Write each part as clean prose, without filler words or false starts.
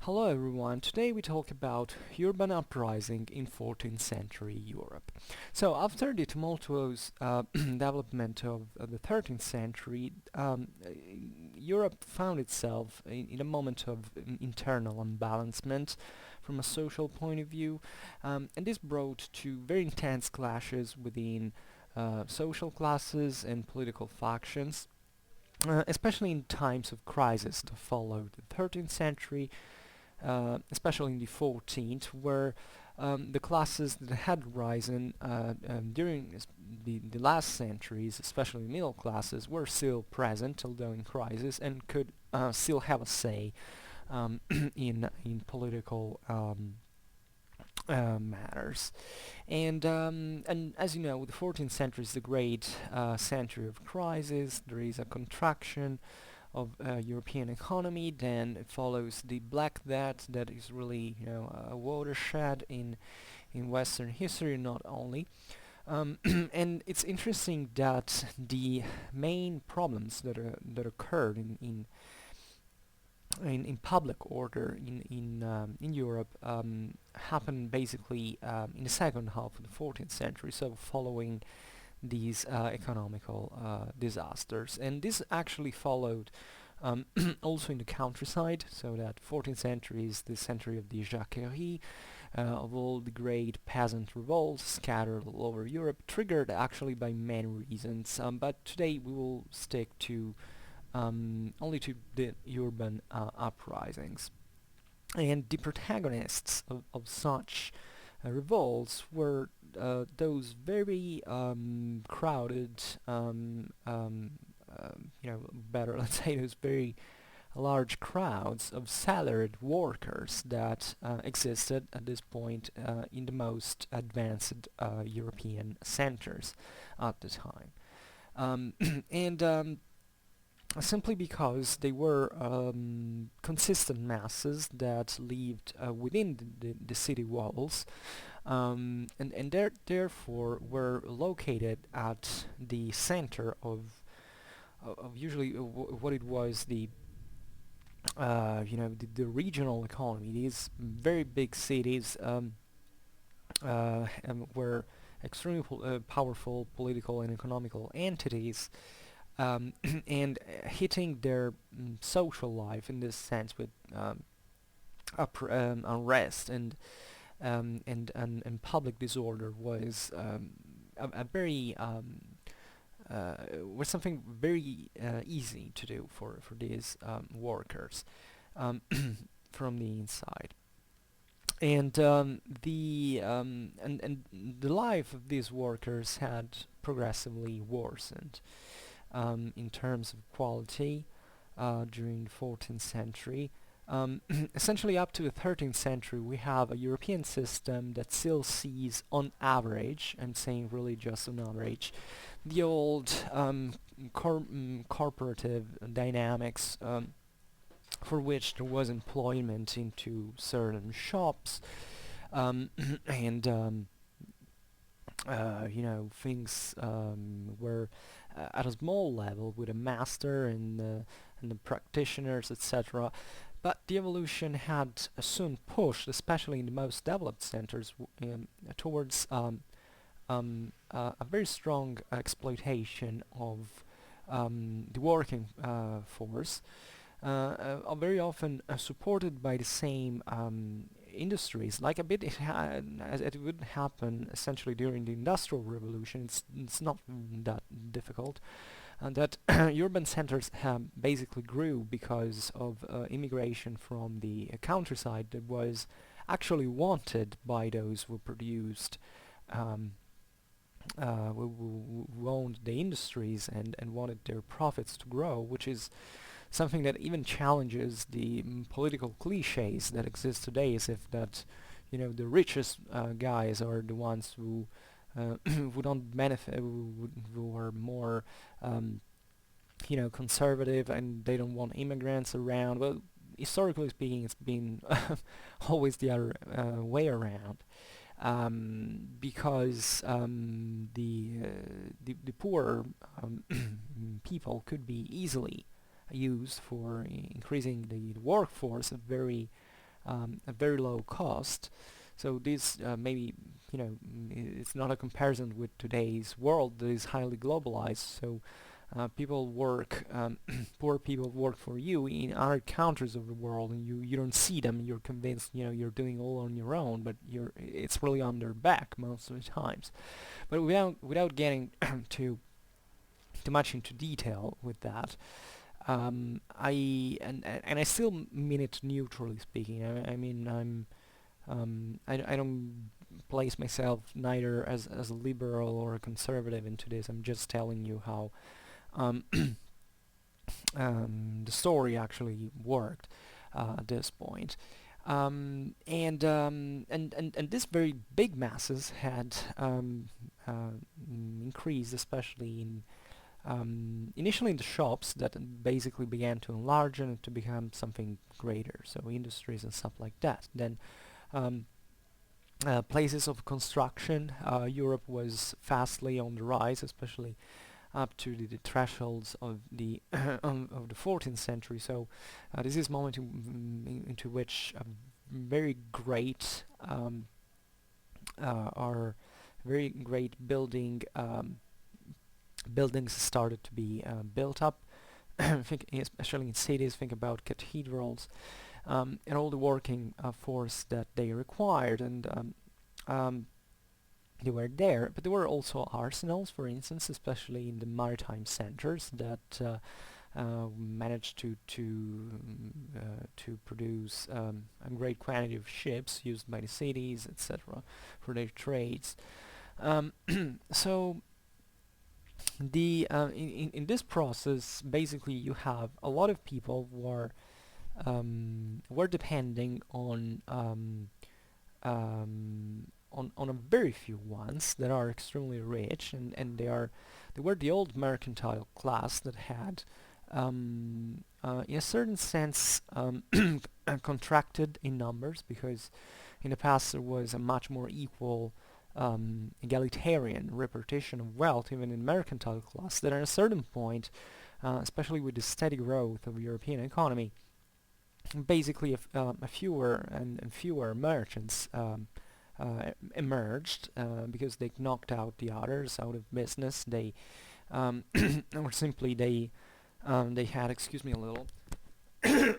Hello everyone, today we talk about urban uprising in 14th century Europe. So after the tumultuous development of the 13th century, Europe found itself in a moment of internal unbalancement from a social point of view, and this brought to very intense clashes within social classes and political factions. Especially in times of crisis that followed the 13th century, especially in the 14th, where the classes that had risen during the last centuries, especially middle classes, were still present, although in crisis, and could still have a say in political matters. And as you know, the 14th century is the great century of crisis. There is a contraction of European economy. Then it follows the Black Death, that is really a watershed in Western history, not only. And it's interesting that the main problems that occurred in public order in Europe happened basically in the second half of the 14th century, so following these economical disasters. And this actually followed also in the countryside, so that 14th century is the century of the Jacquerie, of all the great peasant revolts scattered all over Europe, triggered actually by many reasons. But today we will stick to only to the urban uprisings. And the protagonists of such revolts were those very crowded, better, let's say, those very large crowds of salaried workers that existed at this point in the most advanced European centers at the time. And simply because they were consistent masses that lived within the city walls, and therefore were located at the center of usually what it was the regional economy. These very big cities were extremely powerful political and economical entities, and hitting their social life in this sense with unrest and public disorder was a very was something very easy to do for these workers from the inside. And the life of these workers had progressively worsened in terms of quality during the 14th century. Essentially up to the 13th century we have a European system that still sees on average, I'm saying really just on average, the old corporative dynamics for which there was employment into certain shops, and things were at a small level with a master and the practitioners, etc. But the evolution had soon pushed, especially in the most developed centers, towards a very strong exploitation of the working force, very often supported by the same industries, like a bit as it would happen essentially during the Industrial Revolution. It's not that difficult, and that urban centers basically grew because of immigration from the countryside that was actually wanted by those who produced, who owned the industries and wanted their profits to grow, which is something that even challenges the political cliches that exist today, as if that the richest guys are the ones who who don't benefit, who are more conservative, and they don't want immigrants around. Well, historically speaking, it's been always the other way around, because the poorer people could be easily used for increasing the workforce at very at very low cost. So this maybe it's not a comparison with today's world that is highly globalized. So people work, poor people work for you in other countries of the world, and you don't see them. You're convinced you're doing all on your own, but it's really on their back most of the times. But without getting too much into detail with that, I still mean it neutrally speaking. I mean I don't place myself neither as a liberal or a conservative into this. I'm just telling you how um, the story actually worked at this point. And this very big masses had increased, especially in initially in the shops that basically began to enlarge and to become something greater, so industries and stuff like that. Then um, places of construction, Europe was fastly on the rise, especially up to the thresholds of the of the 14th century. So this is moment into which a very great our very great buildings started to be built up. Think especially in cities. Think about cathedrals and all the working force that they required, and they were there. But there were also arsenals, for instance, especially in the maritime centers that managed to produce a great quantity of ships used by the cities, etc., for their trades. Um, so in this process, basically, you have a lot of people were depending on a very few ones that are extremely rich, and they were the old mercantile class that had in a certain sense contracted in numbers, because in the past there was a much more equal egalitarian repartition of wealth even in mercantile class, that at a certain point, especially with the steady growth of European economy, basically a fewer and fewer merchants emerged because they knocked out the others out of business. They or simply they had, excuse me a little, I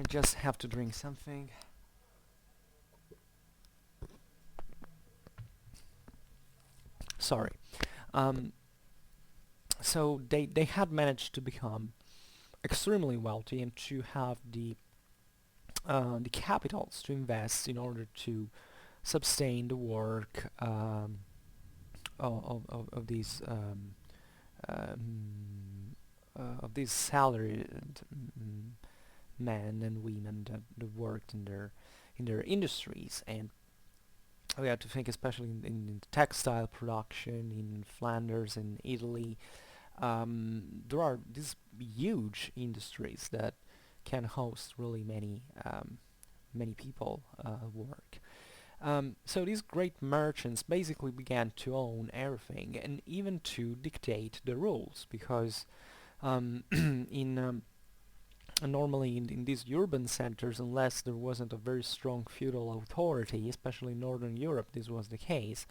just have to drink something. Sorry. Um, so they had managed to become extremely wealthy and to have the capitals to invest in order to sustain the work um, of these salaried men and women that worked in their industries. And we have to think, especially in textile production in Flanders in Italy, there are these huge industries that can host really many people work. So these great merchants basically began to own everything and even to dictate the rules, because in normally in these urban centers, unless there wasn't a very strong feudal authority, especially in Northern Europe this was the case,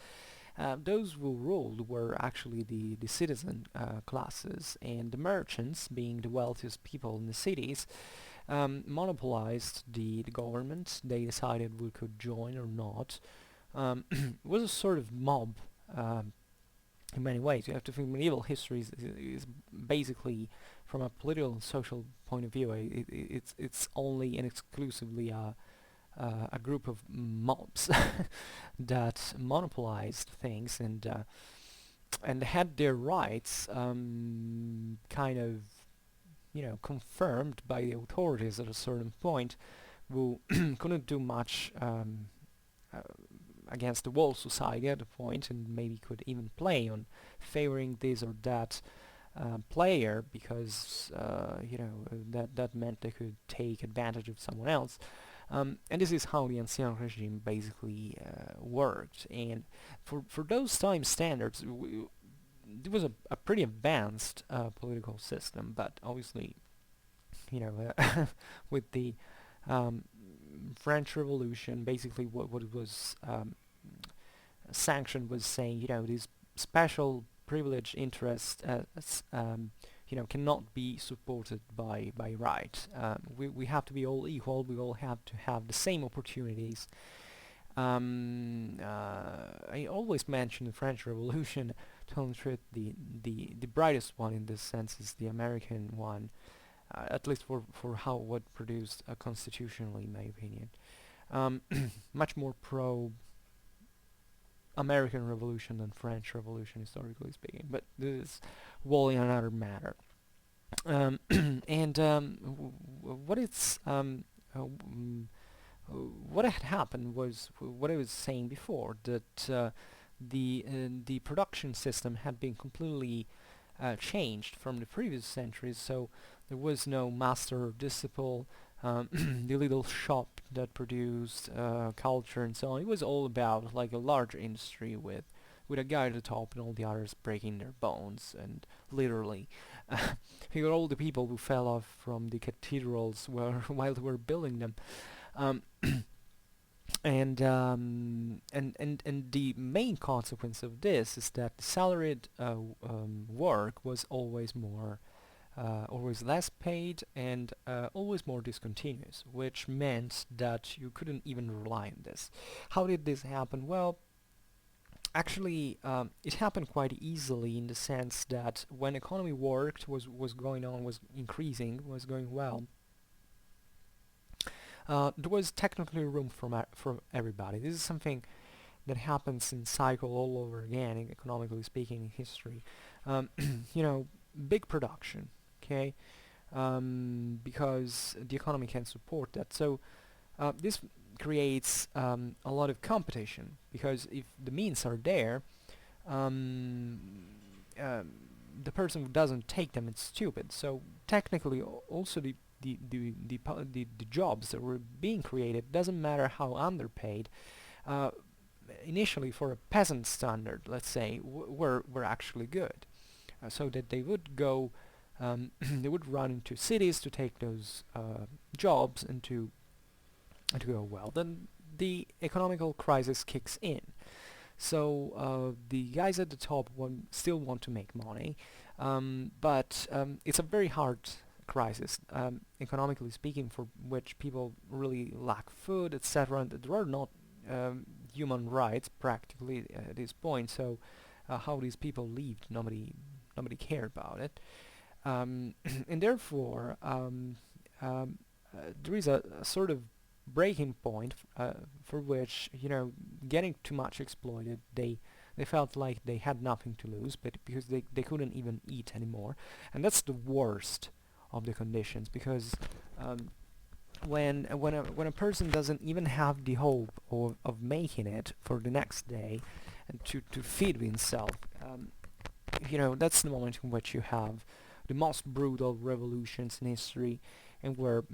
those who ruled were actually the citizen classes, and the merchants, being the wealthiest people in the cities, monopolized the government. They decided who could join or not. It was a sort of mob in many ways. You have to think medieval history is basically, from a political and social point of view, it's only and exclusively a group of mobs that monopolized things and had their rights kind of confirmed by the authorities at a certain point, who couldn't do much uh, against the whole society at a point, and maybe could even play on favoring this or that player, because that meant they could take advantage of someone else. And this is how the Ancien regime basically worked. And for those time standards, it was a pretty advanced political system, but obviously, with the um, French Revolution, basically what it was sanctioned was saying, these special privileged interests, cannot be supported by right. We have to be all equal. We all have to have the same opportunities. I always mention the French Revolution. To tell the truth, the brightest one in this sense is the American one, at least for how what produced constitutionally, in my opinion. Much more pro American Revolution than French Revolution, historically speaking. But this is wholly another matter. And what it's what had happened was what I was saying before, that the production system had been completely changed from the previous centuries. So there was no master or disciple. The little shop that produced culture and so on. It was all about like a large industry with a guy at the top and all the others breaking their bones, and literally. You got all the people who fell off from the cathedrals while they were building them. Um, and the main consequence of this is that the salaried work was always less paid, and always more discontinuous, which meant that you couldn't even rely on this. How did this happen? Well, actually, it happened quite easily, in the sense that when economy worked, was going on, was increasing, was going well, there was technically room for everybody. This is something that happens in cycle all over again, economically speaking, in history. Um, you know, big production, okay, because the economy can support that. So this creates a lot of competition, because if the means are there, um, um, the person who doesn't take them is stupid. So technically, also the jobs that were being created, doesn't matter how underpaid, uh, initially for a peasant standard, let's say, were actually good, so that they would go, they would run into cities to take those jobs, and to go well. Then the economical crisis kicks in. So the guys at the top still want to make money, but it's a very hard crisis, economically speaking, for which people really lack food, etc. And there are not human rights practically at this point. So how these people lived, nobody cared about it, and therefore there is a sort of breaking point for which, getting too much exploited, they felt like they had nothing to lose, but because they couldn't even eat anymore. And that's the worst of the conditions, because when a person doesn't even have the hope of making it for the next day, and to feed himself, that's the moment in which you have the most brutal revolutions in history, and where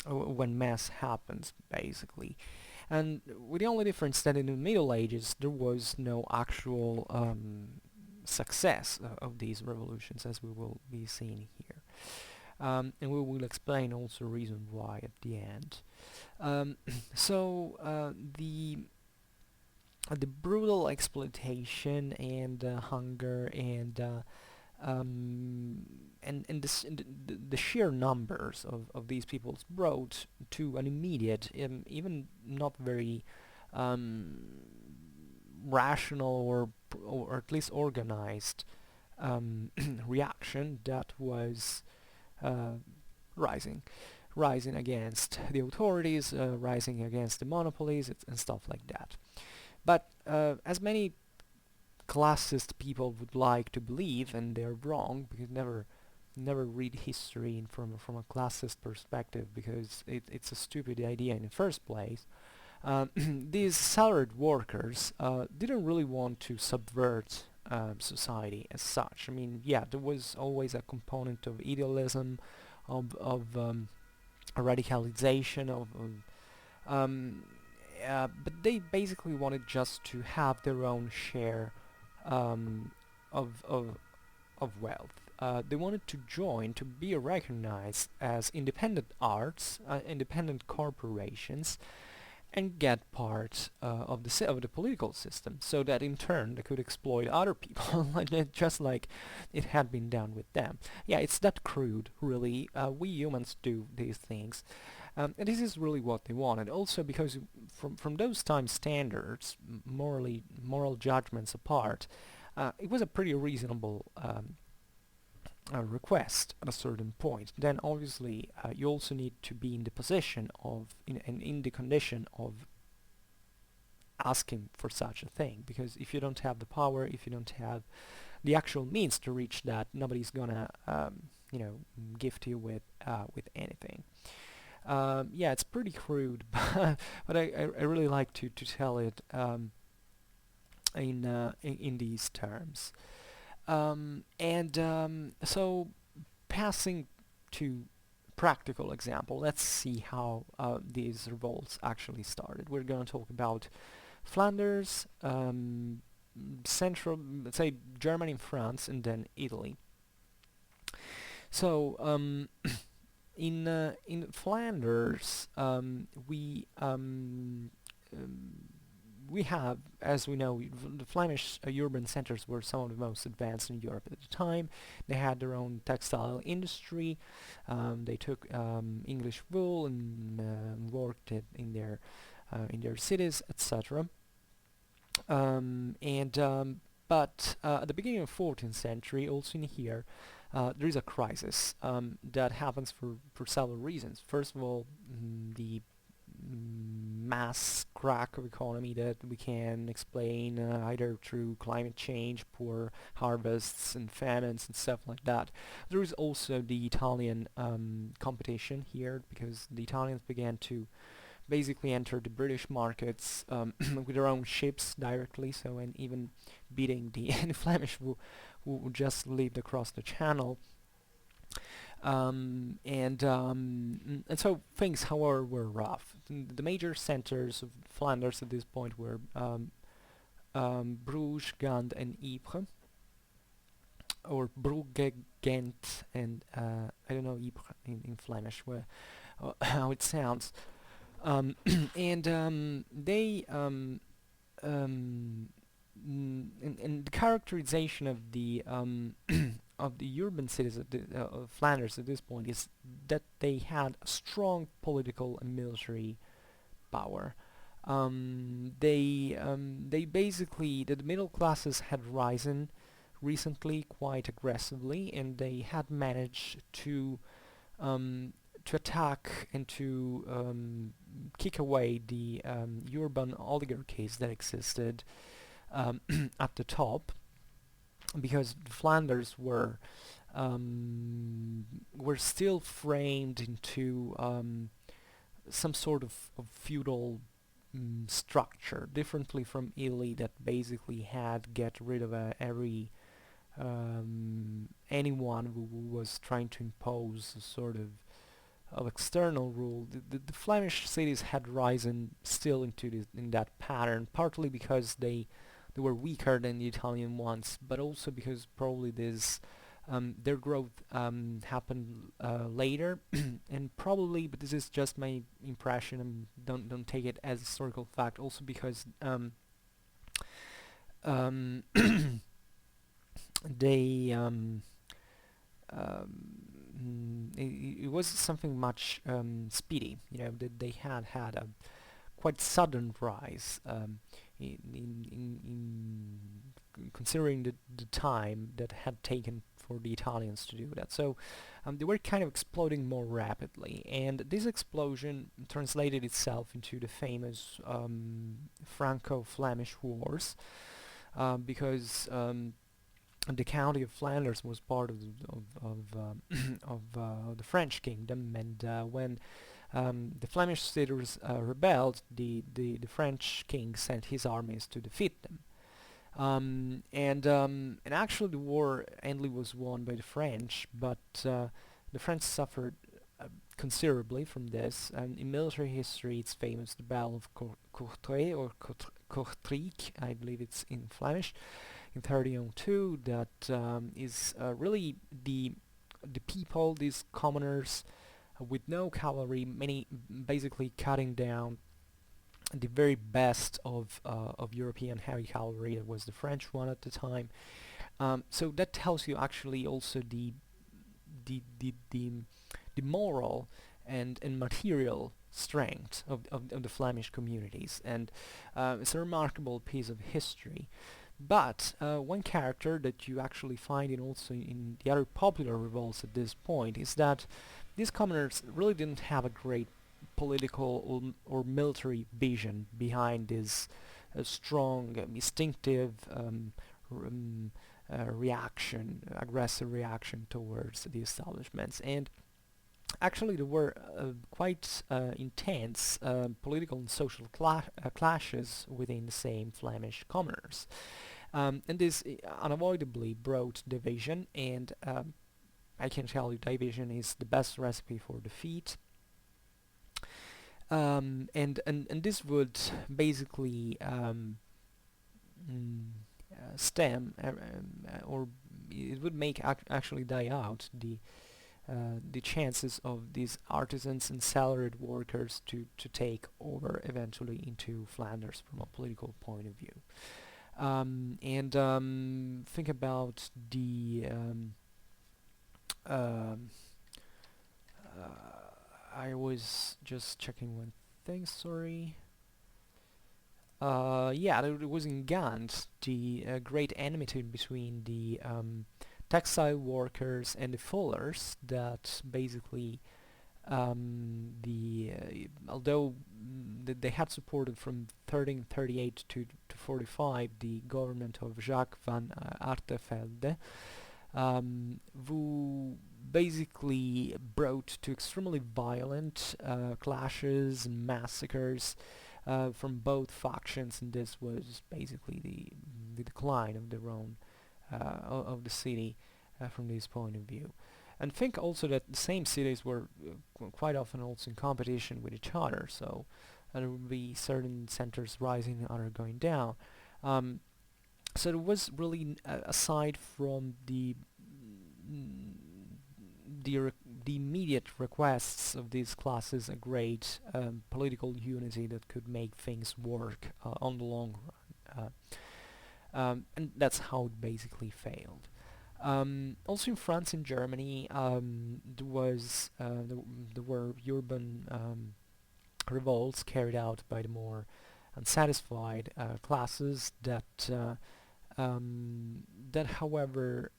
when mass happens, basically. And with the only difference that in the Middle Ages there was no actual success of these revolutions, as we will be seeing here. And we will explain also reason why at the end. So the brutal exploitation and hunger and the sheer numbers of these peoples brought to an immediate, even not very rational or at least organized reaction that was uh, rising against the authorities, rising against the monopolies, and stuff like that. But as many classist people would like to believe, and they're wrong, because never read history from a classist perspective, because it's a stupid idea in the first place. These salaried workers didn't really want to subvert society as such. I mean, yeah, there was always a component of idealism, of a radicalization, um, but they basically wanted just to have their own share um, of wealth. they wanted to join to be recognized as independent arts, independent corporations, and get part of the political system, so that in turn they could exploit other people, just like it had been done with them. Yeah, it's that crude, really. We humans do these things, and this is really what they wanted. Also, because from those time standards, moral judgments apart, it was a pretty reasonable request at a certain point. Then obviously you also need to be in the position of in the condition of asking for such a thing, because if you don't have the power, if you don't have the actual means to reach that, nobody's gonna gift you with anything. Yeah, it's pretty crude, but I really like to tell it in these terms. So passing to practical example, let's see how these revolts actually started. We're going to talk about Flanders, central, let's say Germany and France, and then Italy. So in Flanders, we have, as we know, the Flemish urban centers were some of the most advanced in Europe at the time. They had their own textile industry. They took English wool and worked it in their cities, etc. But at the beginning of 14th century, also in here, there is a crisis that happens for several reasons. First of all, the mass crack of economy that we can explain either through climate change, poor harvests and famines and stuff like that. There is also the Italian competition here, because the Italians began to basically enter the British markets with their own ships directly, so, and even beating the Flemish who just lived across the channel. And so things, however, were rough. The major centers of Flanders at this point were Bruges, Gand, and Ypres, or Brugge, Ghent, and I don't know Ypres in Flemish how it sounds. And they and the characterization of the of the urban cities of Flanders at this point is that they had a strong political and military power. They basically, the middle classes had risen recently quite aggressively, and they had managed to attack and to kick away the urban oligarchies that existed at the top, because the Flanders were still framed into some sort of feudal structure, differently from Italy, that basically had get rid of every anyone who was trying to impose a sort of external rule. The Flemish cities had risen still into in that pattern, partly because they were weaker than the Italian ones, but also because probably this their growth happened later, and probably, but this is just my impression, and don't take it as historical fact. Also because they it was something much speedy. They had a quite sudden rise in considering the time that had taken for the Italians to do that. So they were kind of exploding more rapidly, and this explosion translated itself into the famous Franco-Flemish Wars, because the county of Flanders was part of the French kingdom, and when the Flemish cities rebelled, the French king sent his armies to defeat them. And actually the war endly was won by the French, but the French suffered considerably from this. And in military history, it's famous, the Battle of Courtrai, or Courtrai, I believe it's in Flemish. in 1302 that is really the people, these commoners with no cavalry, many basically cutting down the very best of European heavy cavalry. It was the French one at the time. So that tells you actually also the the the, the moral and material strength of the Flemish communities, and it's a remarkable piece of history. But one character that you actually find in also in the other popular revolts at this point is that these commoners really didn't have a great political or military vision behind this strong, instinctive reaction, aggressive reaction towards the establishments. And actually there were quite intense political and social clashes within the same Flemish commoners. And this unavoidably brought division, and I can tell you division is the best recipe for defeat. And this would basically stem or it would make actually die out the chances of these artisans and salaried workers to take over eventually into Flanders from a political point of view. And think about the I was just checking one thing, sorry. Yeah, there was in Gant the great enmity between the textile workers and the fullers that basically although they had supported from 1338 to 45 the government of Jacques van Artevelde, who basically brought to extremely violent clashes and massacres from both factions, and this was basically the decline of the Rhone of the city from this point of view. And think also that the same cities were quite often also in competition with each other, so there would be certain centers rising and other going down. So there was really, aside from the immediate requests of these classes, a great political unity that could make things work on the long run. And that's how it basically failed. Also in France and Germany, there were urban revolts carried out by the more unsatisfied classes that however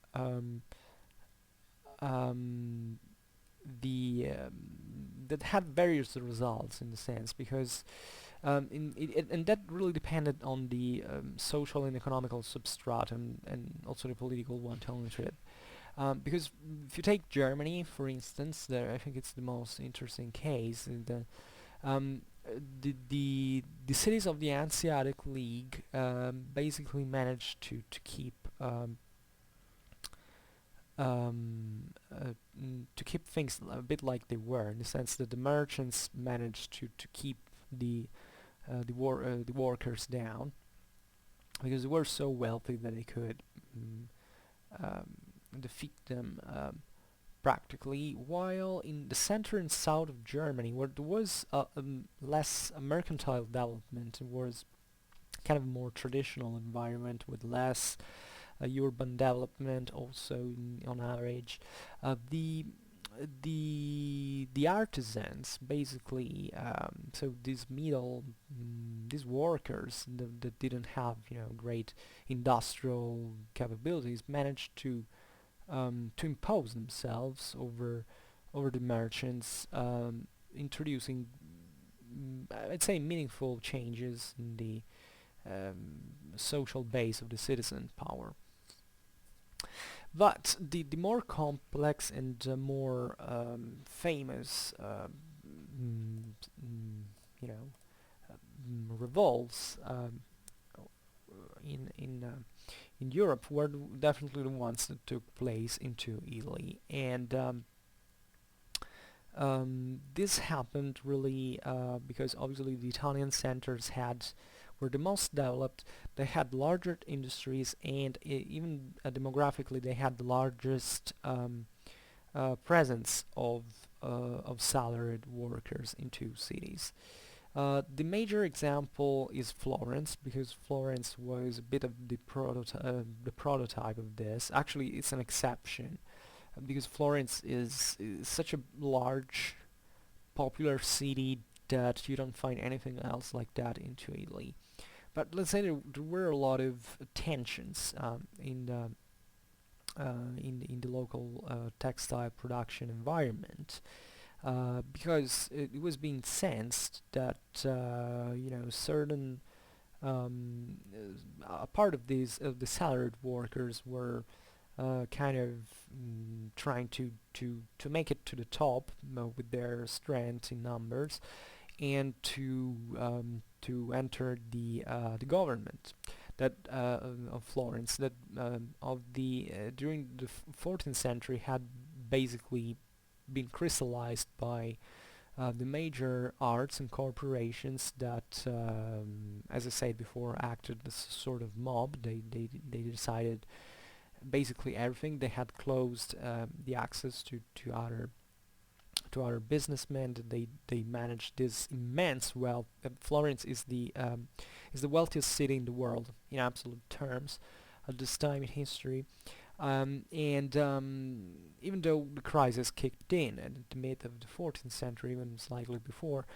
that had various results in the sense, because and that really depended on the social and economical substratum and also the political one telling to it. Because if you take Germany, for instance, there I think it's the most interesting case. The cities of the Hanseatic League basically managed to keep to keep things a bit like they were, in the sense that the merchants managed to keep the workers down because they were so wealthy that they could defeat them practically, while in the center and south of Germany, where there was less mercantile development, it was kind of a more traditional environment with less urban development also on average. The artisans basically, so these these workers that didn't have great industrial capabilities, managed to impose themselves over the merchants, introducing I'd say meaningful changes in the social base of the citizen power. But the more complex and more famous you know revolts in Europe were definitely the ones that took place into Italy, and this happened really because obviously the Italian centers had were the most developed. They had larger industries, and even demographically, they had the largest presence of salaried workers into cities. The major example is Florence, because Florence was a bit of the prototype of this. Actually, it's an exception, because Florence is such a large, popular city that you don't find anything else like that into Italy. But let's say there were a lot of tensions in the local textile production environment, because it was being sensed that certain a part of the salaried workers were kind of trying to make it to the top with their strength in numbers, and to enter the government that of Florence, that of the during the 14th century had basically been crystallized by the major arts and corporations that, as I said before, acted as a sort of mob. They decided basically everything. They had closed the access to other businessmen. They managed this immense wealth. Florence is the wealthiest city in the world in absolute terms at this time in history. And even though the crisis kicked in at the mid of the 14th century, even slightly before,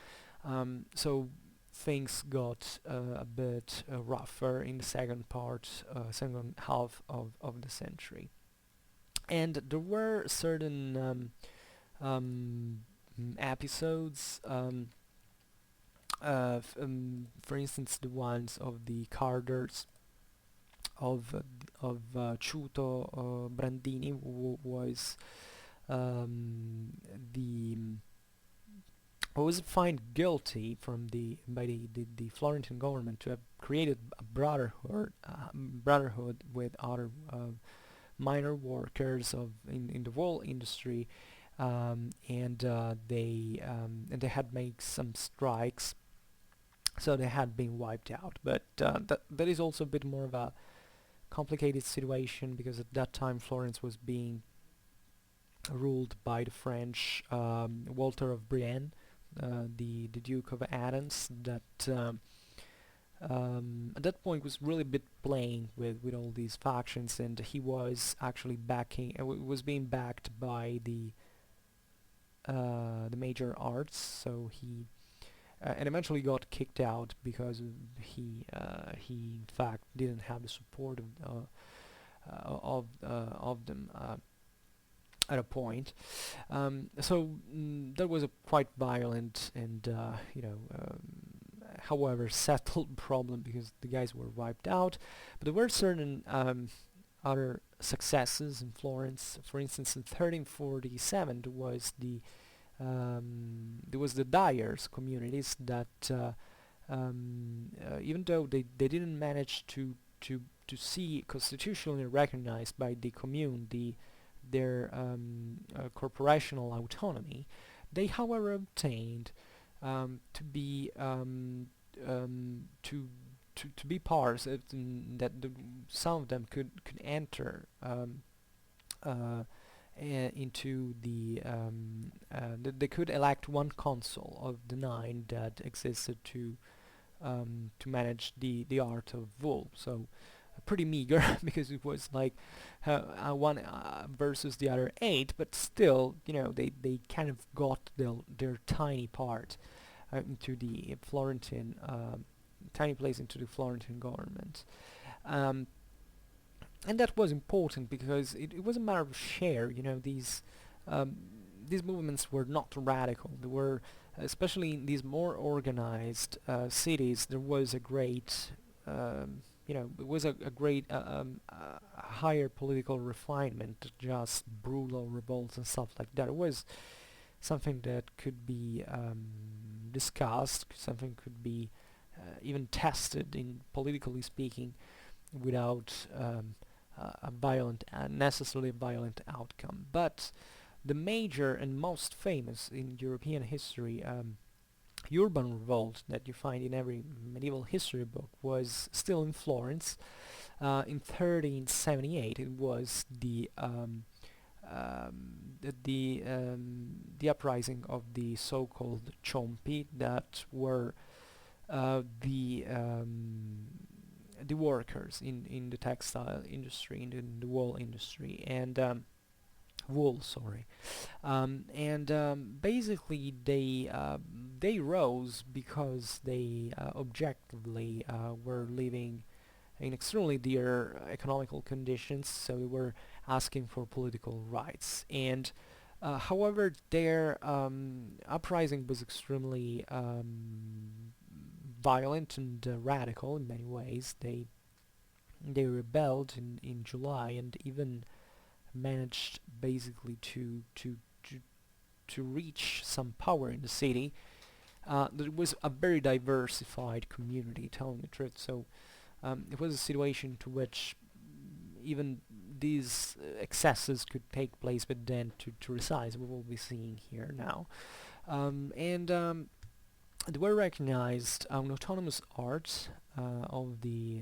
so things got a bit rougher in the second half of the century. And there were certain episodes, for instance, the ones of the Carders Ciuto Brandini, who was um, the who was found guilty by the Florentine government to have created a brotherhood with other minor workers in the wool industry, and they had made some strikes, so they had been wiped out. But that is also a bit more of a complicated situation, because at that time Florence was being ruled by the French, Walter of Brienne, the Duke of Athens, that at that point was really a bit playing with all these factions, and he was actually was being backed by the major arts. So he and eventually got kicked out because he in fact didn't have the support of them at a point. That was a quite violent and however settled problem, because the guys were wiped out. But there were certain other successes in Florence. For instance, in 1347 there was the dyers communities that even though they didn't manage to see constitutionally recognized by the commune their corporational autonomy, they however obtained to be to be parts that some of them could enter into they could elect one consul of the 9 that existed to manage the art of wool. So pretty meager because it was like one versus the other 8, but still, they kind of got their tiny part into the Florentine tiny place into the Florentine government. And that was important because it was a matter of share. These movements were not radical. They were, especially in these more organized cities, there was a great it was a great higher political refinement, just brutal revolts and stuff like that. It was something that could be discussed, something could be even tested in politically speaking, without necessarily violent outcome. But the major and most famous in European history urban revolt that you find in every medieval history book was still in Florence. In 1378, it was the uprising of the so-called Ciompi that were the workers in the textile industry, in the wool industry, and wool, sorry, and basically they rose because they objectively were living in extremely dear economical conditions, so they were asking for political rights. And however, their uprising was extremely violent and radical in many ways. They rebelled in July and even managed basically to reach some power in the city. There was a very diversified community, telling the truth. So it was a situation to which even these excesses could take place, but then to resize, we will be seeing here now. And They were recognized an autonomous art of the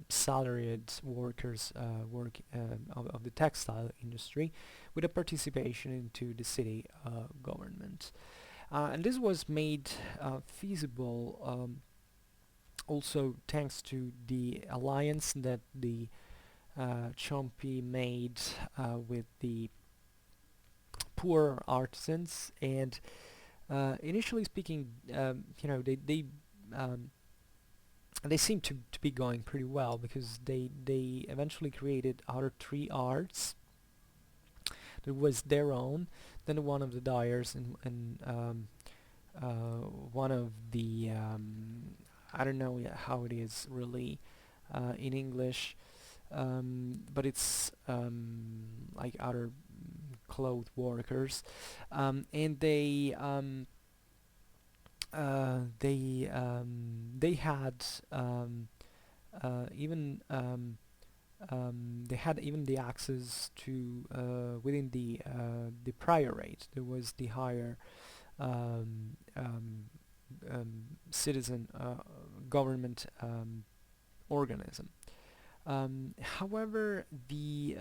salaried workers of the textile industry, with a participation into the city government. And this was made feasible also thanks to the alliance that the Ciompi made with the poor artisans. And initially speaking, they seem to be going pretty well, because they eventually created other three arts that was their own. Then one of the dyers, and one of the I don't know yet how it is really in English, but it's like other cloth workers, and they had even they had even the access to within the priorate. There was the higher citizen government organism. However, the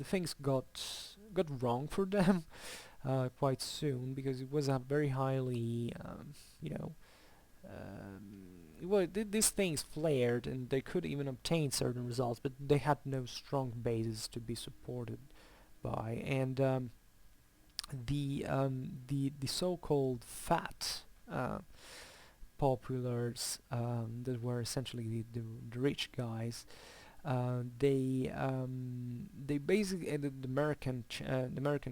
things got wrong for them quite soon, because it was a very highly you know well, these things flared, and they could even obtain certain results, but they had no strong basis to be supported by. And the so-called fat populars that were essentially the rich guys, they basically the American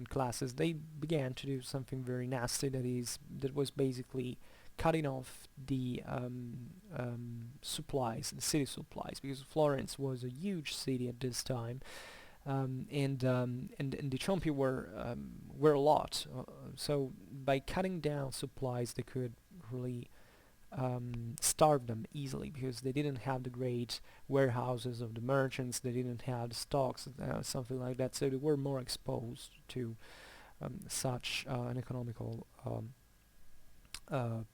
classes, they began to do something very nasty, that was basically cutting off the supplies, the city supplies, because Florence was a huge city at this time. And the Ciompi were a lot, so by cutting down supplies, they could really starve them easily, because they didn't have the great warehouses of the merchants, they didn't have the stocks, something like that, so they were more exposed to such an economical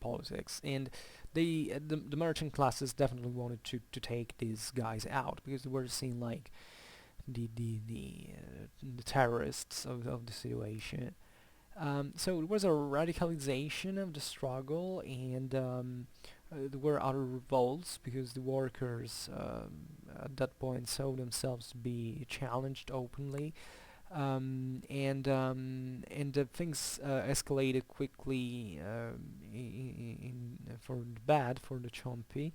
politics. And the merchant classes definitely wanted to take these guys out, because they were seen like the terrorists of the situation. So it was a radicalization of the struggle, and there were other revolts, because the workers at that point saw themselves to be challenged openly, and things escalated quickly for the bad for the Ciompi.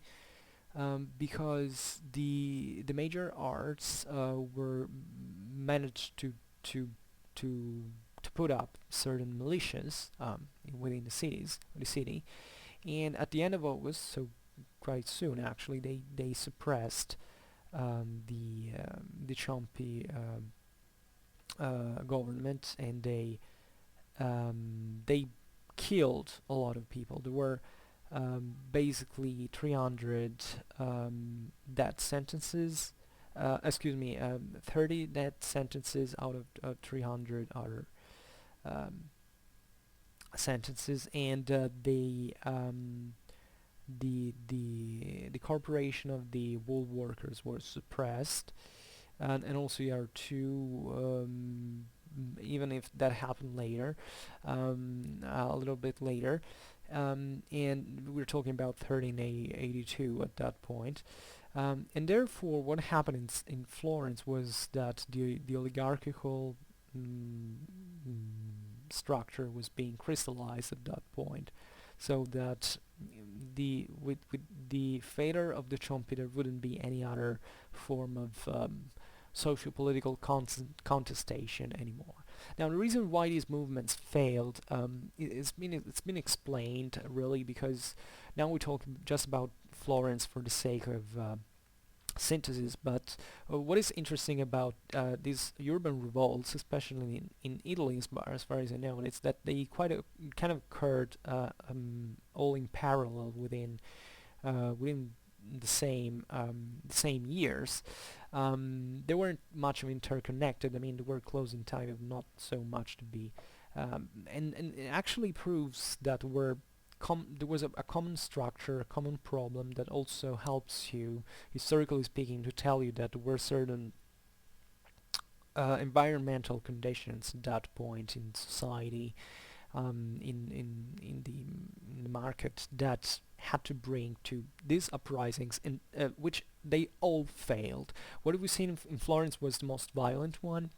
Because the major arts were managed to put up certain militias within the city, and at the end of August, so quite soon actually, they suppressed the Ciompi government, and they killed a lot of people. There were basically 300 death sentences. 30 death sentences out of 300 other sentences, and the corporation of the wool workers was suppressed, and also year two, even if that happened later, a little bit later, and we're talking about 1382 at that point. And therefore, what happened in Florence was that the oligarchical mm, structure was being crystallized at that point, so that with the failure of the Ciompi, there wouldn't be any other form of socio-political contestation anymore. Now, the reason why these movements failed, it's been explained really, because now we talk just about Florence for the sake of synthesis, but what is interesting about these urban revolts, especially in Italy, as far as I know, it's that they kind of occurred all in parallel within the same years. They weren't much of interconnected. I mean, they were close in time, but not so much to be. And it actually proves that there was a common structure, a common problem that also helps you, historically speaking, to tell you that there were certain environmental conditions at that point in society, in the market, that had to bring to these uprisings, and which they all failed. What we've seen in Florence was the most violent one,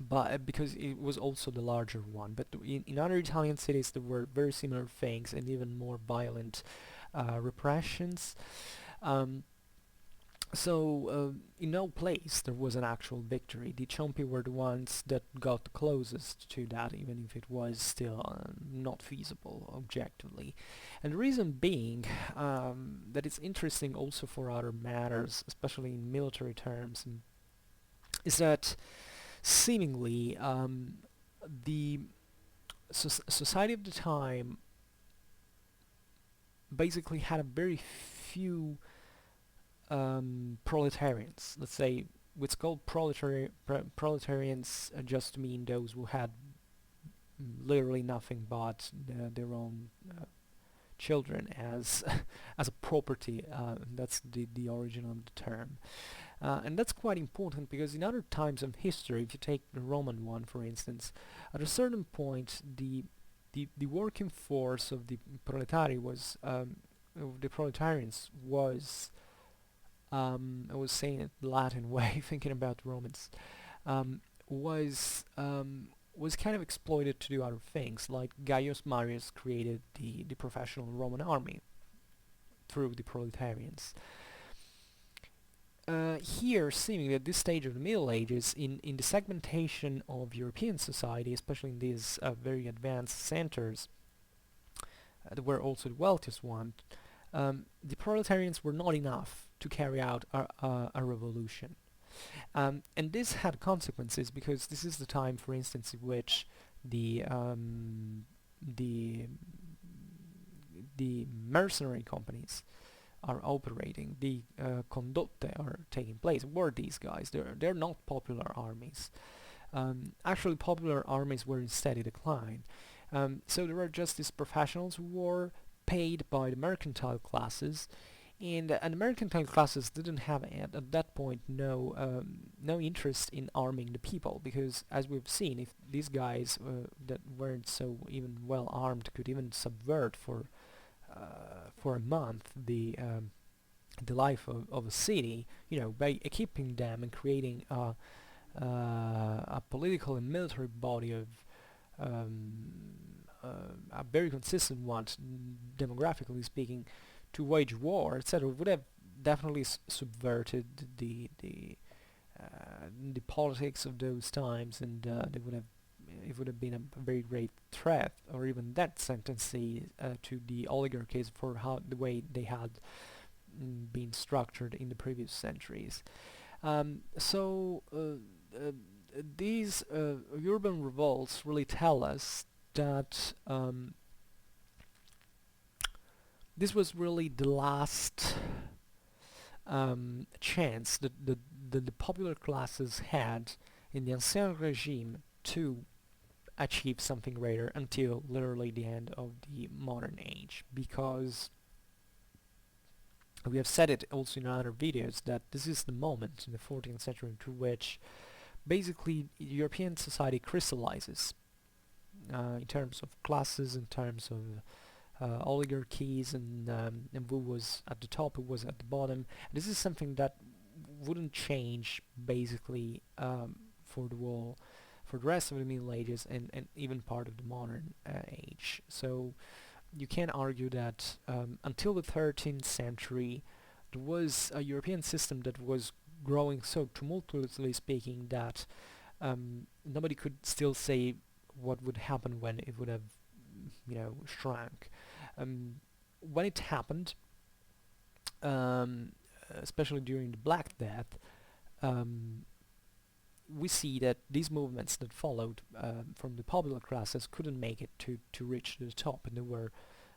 but because it was also the larger one. But in other Italian cities there were very similar things and even more violent repressions. Um, in no place there was an actual victory. The Ciompi were the ones that got the closest to that, even if it was still not feasible objectively. And the reason being that it's interesting also for other matters, especially in military terms, is that seemingly the society of the time basically had a very few proletarians. Let's say what's called proletarians just mean those who had literally nothing but their own children as as a property. That's the origin of the term. And that's quite important, because in other times of history, if you take the Roman one for instance, at a certain point the working force of the proletari was of the proletarians was I was saying it the Latin way, thinking about the Romans, um, was kind of exploited to do other things. Like Gaius Marius created the professional Roman army through the proletarians. Here, seemingly at this stage of the Middle Ages, in the segmentation of European society, especially in these very advanced centers, that were also the wealthiest one, the proletarians were not enough to carry out a revolution. And this had consequences, because this is the time, for instance, in which the the the mercenary companies are operating, the condotte are taking place. Who are these guys? They're not popular armies. Actually, popular armies were instead in decline. So there were just these professionals who were paid by the mercantile classes, and the mercantile classes didn't have at that point no interest in arming the people, because as we've seen, if these guys that weren't so even well armed could even subvert for a month the life of a city, by equipping them and creating a political and military body of a very consistent one, demographically speaking, to wage war, etc., would have definitely subverted the politics of those times, and it would have been a very great threat, or even death sentence to the oligarchies for the way they had been structured in the previous centuries. These urban revolts really tell us that this was really the last chance that the popular classes had in the Ancien Regime to achieve something greater until literally the end of the modern age, because we have said it also in other videos that this is the moment in the 14th century to which basically European society crystallizes in terms of classes, in terms of oligarchies, and who was at the top, who was at the bottom. This is something that wouldn't change basically for for the rest of the Middle Ages and even part of the modern age. So you can argue that until the 13th century there was a European system that was growing so tumultuously speaking that nobody could still say what would happen when it would have, shrunk. When it happened, um, especially during the Black Death, um, we see that these movements that followed from the popular classes couldn't make it to reach the top, and they were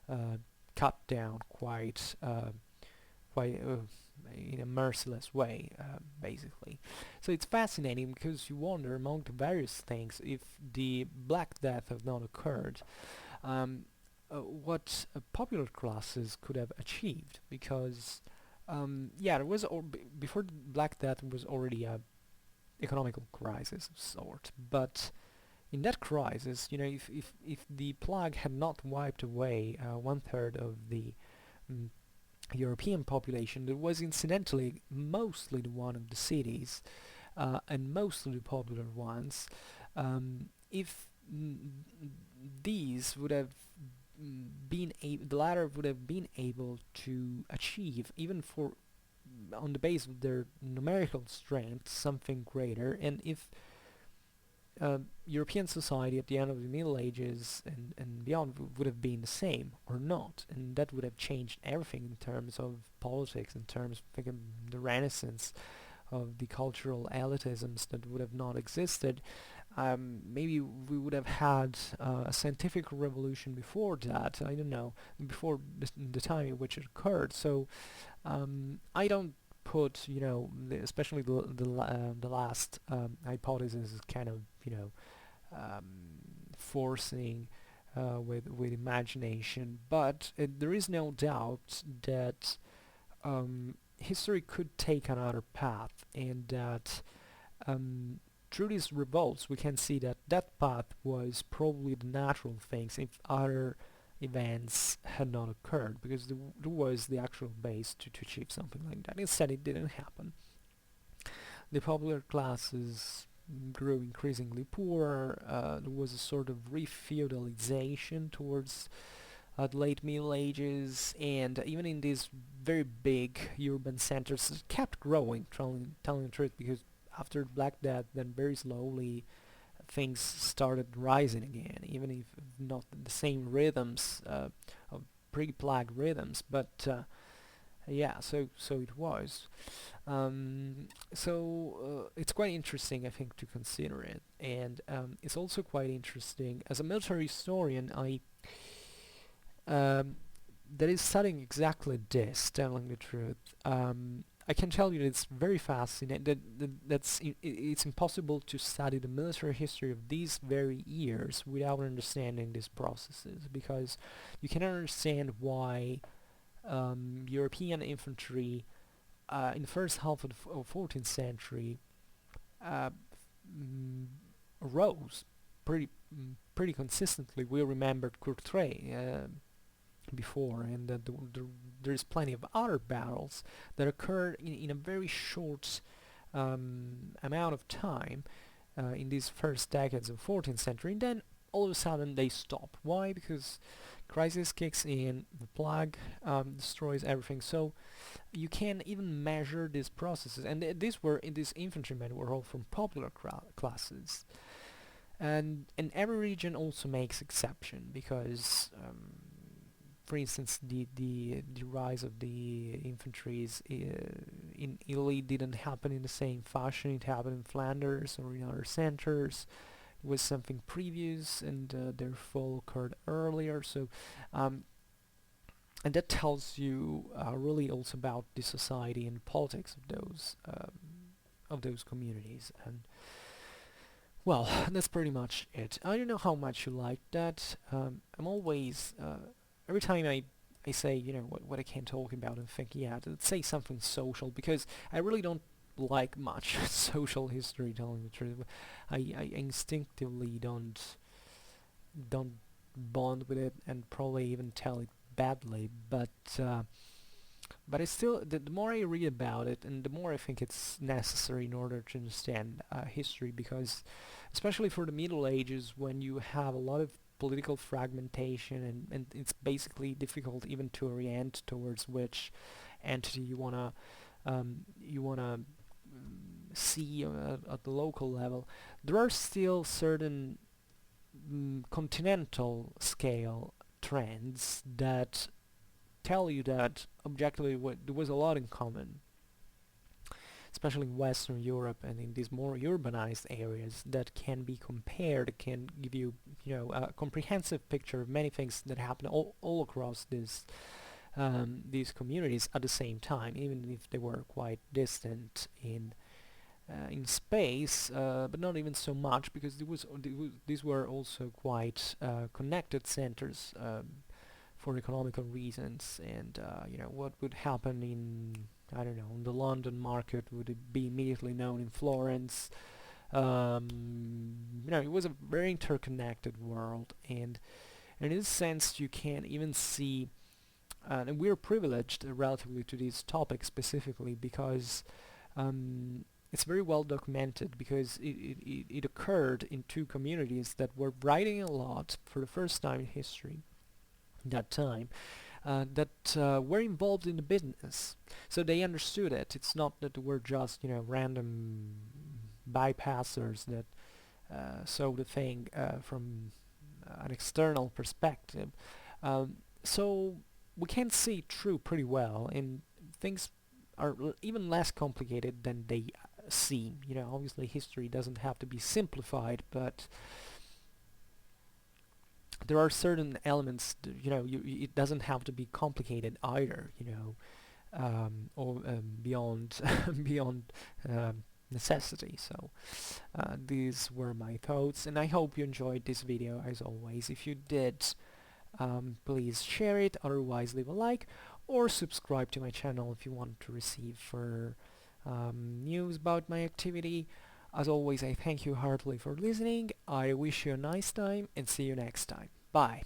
uh, cut down quite in a merciless way, basically. So it's fascinating because you wonder, among the various things, if the Black Death had not occurred, um, what popular classes could have achieved, because yeah, there was before the Black Death was already a economical crisis of sort, but in that crisis, if the plague had not wiped away one third of the mm, European population, that was incidentally mostly the one of the cities and mostly the popular ones, if these would have the latter would have been able to achieve, even for on the base of their numerical strength, something greater, and if European society at the end of the Middle Ages and beyond would have been the same or not, and that would have changed everything in terms of politics, in terms of the Renaissance, of the cultural elitisms that would have not existed. Maybe we would have had a scientific revolution before that. I don't know, before the time in which it occurred. So I don't put, especially the last hypothesis is kind of, um, forcing with imagination, but there is no doubt that history could take another path, and that through these revolts we can see that that path was probably the natural things if other events had not occurred, because there was the actual base to achieve something like that. Instead, it didn't happen. The popular classes grew increasingly poorer. There was a sort of re-feudalization towards the late Middle Ages, and even in these very big urban centers, it kept growing, telling the truth, because after Black Death, then very slowly things started rising again, even if not the same rhythms of pre-plague rhythms, but yeah, so it was. It's quite interesting, I think, to consider it, and it's also quite interesting as a military historian. I that is studying exactly this, telling the truth. I can tell you that it's very fascinating. It's impossible to study the military history of these very years without understanding these processes, because you can understand why European infantry in the first half of the 14th century uh, mm, rose pretty consistently. We remembered Courtrai before, and there is plenty of other battles that occurred in a very short amount of time in these first decades of 14th century, and then all of a sudden they stop. Why? Because crisis kicks in, the plague destroys everything. So you can even measure these processes, and these infantrymen were all from popular classes, and every region also makes exception, because for instance, the rise of the infantries in Italy didn't happen in the same fashion. It happened in Flanders or in other centers. It was something previous, and their fall occurred earlier. So, and that tells you really also about the society and politics of those communities. And Well, that's pretty much it. I don't know how much you like that. I'm always every time I say what I can talk about and think yeah, let's say something social because I really don't like much social history, telling the truth. I instinctively don't bond with it and probably even tell it badly, but I still, the more I read about it, and the more I think it's necessary in order to understand history, because especially for the Middle Ages, when you have a lot of political fragmentation, and it's basically difficult even to orient towards which entity you wanna see at the local level. There are still certain continental scale trends that tell you that objectively there was a lot in common, especially in Western Europe and in these more urbanized areas that can be compared, can give you, a comprehensive picture of many things that happen all across these communities at the same time, even if they were quite distant in space, but not even so much because these were also quite connected centers for economical reasons, and what would happen in, I don't know, in the London market would it be immediately known in Florence. It was a very interconnected world, and in this sense you can even see, and we're privileged relatively to these topics specifically because it's very well documented because it occurred in two communities that were writing a lot for the first time in history that time, that were involved in the business, so they understood it. It's not that they were just random bypassers that saw the thing from an external perspective. So we can see it through pretty well, and things are even less complicated than they seem. Obviously history doesn't have to be simplified, but there are certain elements, it doesn't have to be complicated either, or beyond beyond necessity. So these were my thoughts, and I hope you enjoyed this video as always. If you did, please share it, otherwise leave a like or subscribe to my channel if you want to receive for news about my activity. As always, I thank you heartily for listening. I wish you a nice time and see you next time. Bye.